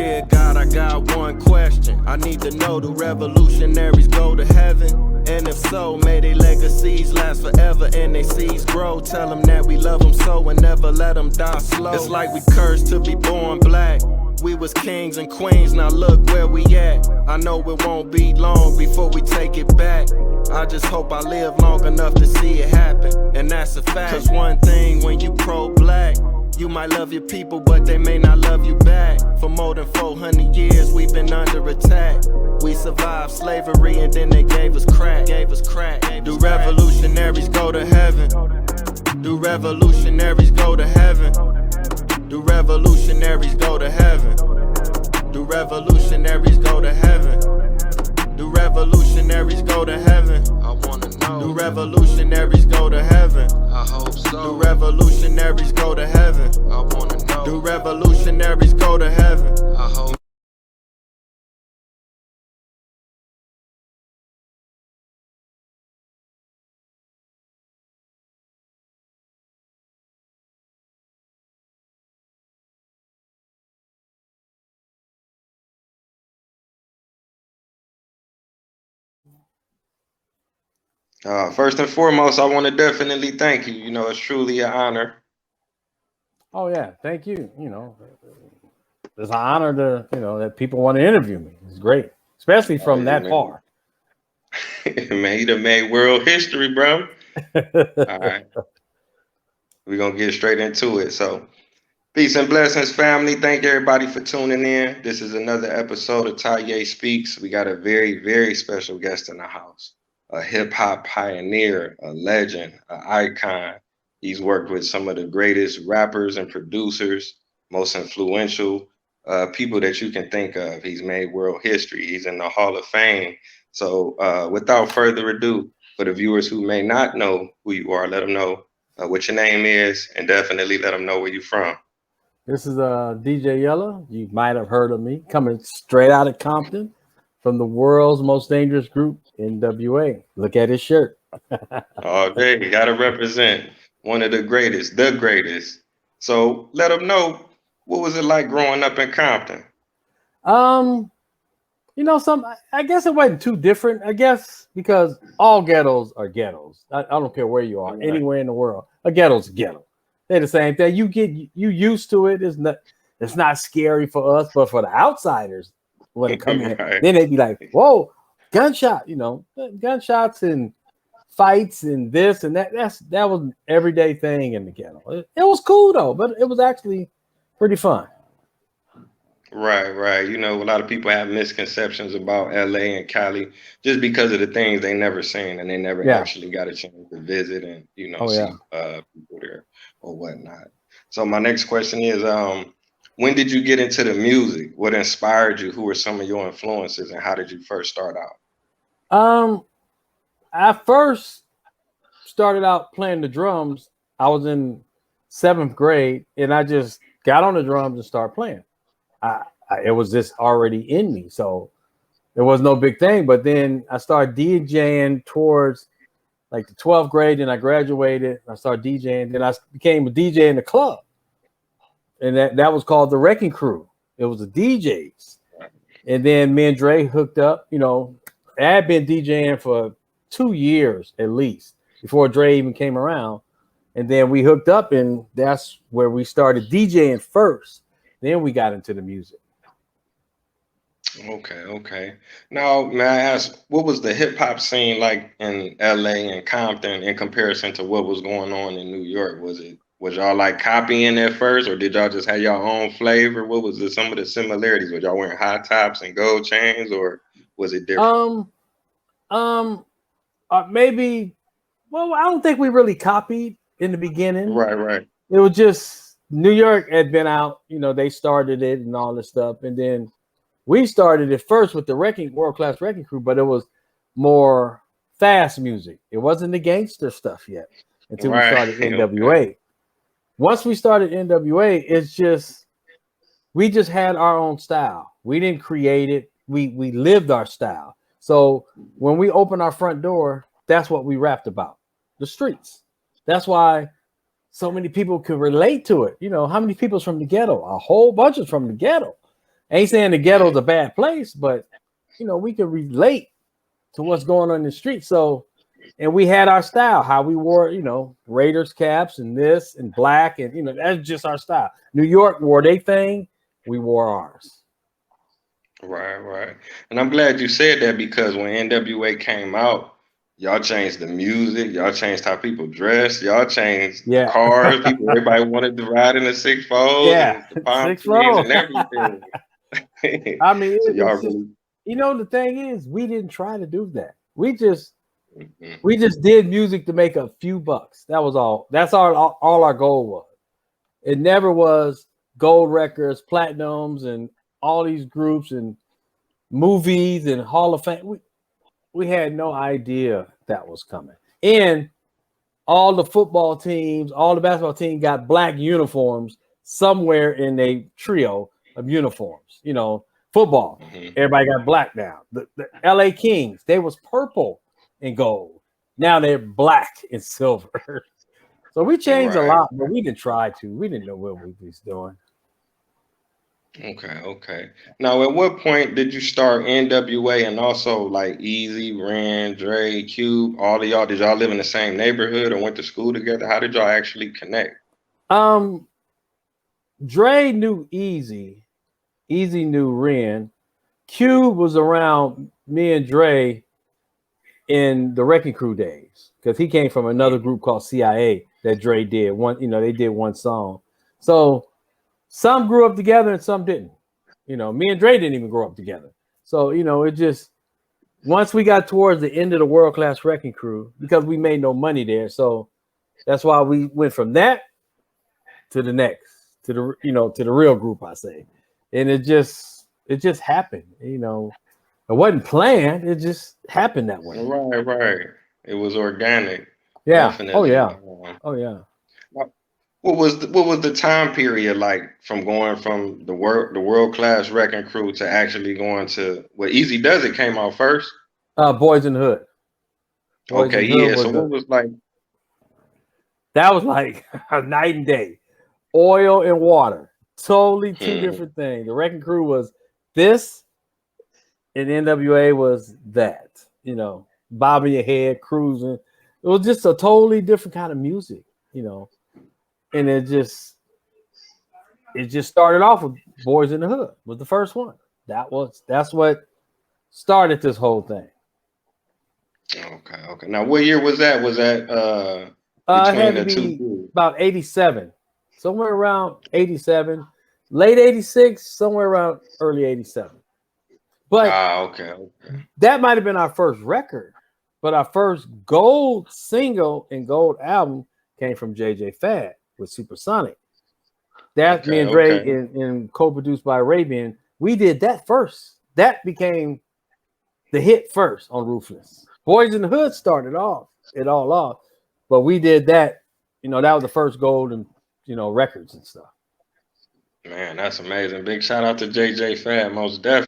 Dear God, I got one question. I need to know, do revolutionaries go to heaven? And if so, may their legacies last forever and their seeds grow. Tell them that we love them so and never let them die slow. It's like we cursed to be born black. We was kings and queens, now look where we at. I know it won't be long before we take it back. I just hope I live long enough to see it happen, and that's a fact. Cause one thing when you pro-black, you might love your people, but they may not love you back. For more than 400 years, we've been under attack. We survived slavery and then they gave us crack. Do revolutionaries go to heaven? Do revolutionaries go to heaven? Do revolutionaries go to heaven? Do revolutionaries go to heaven? Do revolutionaries go to heaven? I wanna know. Do revolutionaries go to heaven? I hope so. Do revolutionaries go to heaven? I wanna know. Do revolutionaries go to heaven? I hope. First and foremost, I want to definitely thank you. You know, it's truly an honor. Oh yeah, thank you. You know, it's an honor to, you know, that people want to interview me. It's great, especially from that far. Man, you done made world history, bro. All right, we're gonna get straight into it. So, peace and blessings, family. Thank everybody for tuning in. This is another episode of Taye Speaks. We got a very, very special guest in the house. A hip-hop pioneer, a legend, an icon. He's worked with some of the greatest rappers and producers, most influential people that you can think of. He's made world history. He's in the Hall of Fame. So without further ado, for the viewers who may not know who you are, let them know what your name is, and definitely let them know where you're from. This is DJ Yella. You might have heard of me, coming straight out of Compton, from the world's most dangerous group, NWA. Look at his shirt. All day, you gotta represent one of the greatest. So let them know, what was it like growing up in Compton? You know, I guess it wasn't too different. I guess because all ghettos are ghettos. I don't care where you are, right. Anywhere in the world, a ghetto's a ghetto. They're the same thing. You used to it. It's not scary for us, but for the outsiders, when it come in, right. Then they'd be like, "Whoa, gunshot!" You know, gunshots and fights and this and that. That was an everyday thing in the ghetto. It was cool though, but it was actually pretty fun. Right. You know, a lot of people have misconceptions about LA and Cali just because of the things they never seen and they never actually got a chance to visit and, you know, see people there or whatnot. So my next question is, when did you get into the music? What inspired you? Who were some of your influences and how did you first start out? I first started out playing the drums. I was in 7th grade and I just got on the drums and started playing. It was just already in me, so it was no big thing. But then I started DJing towards like the 12th grade, and I graduated. I started DJing, then I became a DJ in the club, and that was called the Wrecking Crew. It was the DJs, and then me and Dre hooked up. You know, I had been DJing for 2 years at least before Dre even came around, and then we hooked up, and that's where we started DJing first. Then we got into the music. Okay. Now, may I ask, what was the hip hop scene like in LA and Compton in comparison to what was going on in New York? Was y'all like copying at first, or did y'all just have your own flavor? What was some of the similarities? Was y'all wearing high tops and gold chains, or was it different? Maybe. Well, I don't think we really copied in the beginning. Right. It was just New York had been out, you know, they started it and all this stuff. And then we started it first with the World Class Wrecking Crew, but it was more fast music. It wasn't the gangster stuff yet until we started NWA. Okay. Once we started NWA, we just had our own style. We didn't create it. We lived our style. So when we opened our front door, that's what we rapped about, the streets. That's why so many people could relate to it. You know, how many people's from the ghetto? A whole bunch is from the ghetto. Ain't saying the ghetto's a bad place, but you know, we can relate to what's going on in the street. So, and we had our style, how we wore, you know, Raiders caps and this and black, and you know, that's just our style. New York wore their thing, we wore ours. Right. And I'm glad you said that, because when NWA came out, y'all changed the music, y'all changed how people dress, y'all changed Yeah. cars. Everybody wanted to ride in the 6-4s Yeah, and the palm 6 trees row. and everything. I mean, So y'all it's just, really, you know, the thing is, we didn't try to do that. We just Mhm. did music to make a few bucks. That was all. That's all our goal was. It never was gold records, platinums, and all these groups and movies and Hall of Fame. We had no idea that was coming. And all the football teams, all the basketball teams got black uniforms somewhere in a trio of uniforms. You know, football, Mhm. everybody got black now. The LA Kings, they was purple and gold. Now they're black and silver. So we changed a Right. lot, but we didn't try to. We didn't know what we was doing. Okay. Now, at what point did you start NWA, and also like Easy, Ren, Dre, Cube, all of y'all? Did y'all live in the same neighborhood or went to school together? How did y'all actually connect? Dre knew Easy. Easy knew Ren. Cube was around me and Dre in the Wrecking Crew days because he came from another group called CIA that Dre did. One, you know, they did one song. So some grew up together and some didn't. You know, me and Dre didn't even grow up together. So, you know, it just, once we got towards the end of the World Class Wrecking Crew, because we made no money there. So that's why we went from that to the next, to the, you know, to the real group, I say. And it just happened, you know. It wasn't planned, it just happened that way. Right. It was organic, Yeah. Oh definitely. yeah. Oh yeah. What was the time period like from going from the world class wrecking crew to actually going to, well, Easy Does It came out first? Boys in the Hood. Boys Okay, in the Hood yeah. was So what was like? that was like a night and day. Oil and water. Totally two Hmm, different things. The Wrecking Crew was this, and NWA was that. You know, bobbing your head, cruising. It was just a totally different kind of music, you know. And it just started off with Boys in the Hood was the first one. That's what started this whole thing. okay. Now, what year was that? Was that It between had to the two be groups? about 87, somewhere around 87, late 86, somewhere around early 87. But Okay. that might have been our first record. But our first gold single and gold album came from JJ Fad with Supersonic. That me and Dre Okay. in co-produced by Arabian, we did that first. That became the hit first on Ruthless. Boys in the Hood started it all off, but we did that. You know, that was the first gold and, you know, records and stuff. Man, that's amazing. Big shout out to JJ Fad, most definitely.